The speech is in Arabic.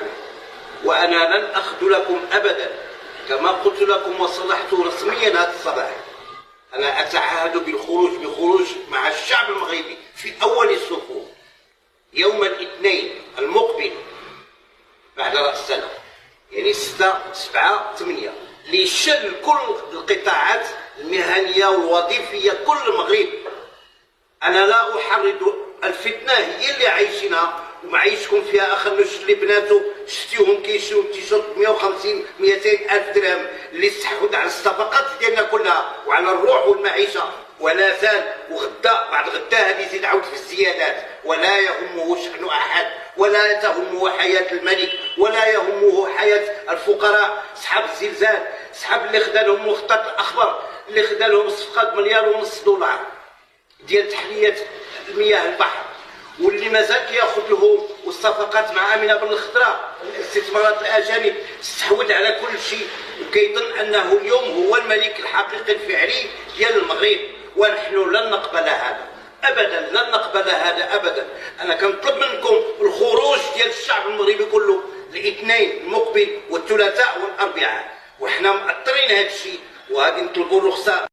معكم، وأنا لن أخذلكم أبدا كما قلت لكم وصرحت رسميا هذا الصباح. أنا أتعهد بخروج مع الشعب المغربي في أول الصفوف يوم الاثنين المقبل بعد رأس السنة، يعني 6 7 8 لشل كل القطاعات المهنية والوظيفية كل المغرب. أنا لا أحرض الفتنة، هي اللي عايشينها ومعيشكم فيها. أخ النش اللي بناتو شفتيهم كيشريو تيشيرت 150 200 ألف درهم اللي استحوذ على الصفقات ديالنا كلها وعلى الروح والمعيشة، ولا زال وغدا بعد غدا هذه يزيد عاود في الزيادات. ولا يهمه شأن أحد، ولا تهمه حياة الملك، ولا يهمه حياة الفقراء. صحاب الزلزال، صحاب اللي خدا لهم مخطط الأخضر، اللي خدا لهم صفقات $1.5 ديال تحلية المياه البحر، واللي مازال كياخذ لهم والصفقات مع امينه بن الخضراء، الاستثمارات الاجانب، استحوذ على كل شيء وكيظن انه اليوم هو الملك الحقيقي الفعلي ديال المغرب. ونحن لن نقبل هذا ابدا، لن نقبل هذا ابدا. انا كنطلب منكم الخروج ديال الشعب المغربي كله الاثنين المقبل والثلاثاء والاربعاء، وحنا مأطرين هذا الشيء وغادي نطلبوا الرخصه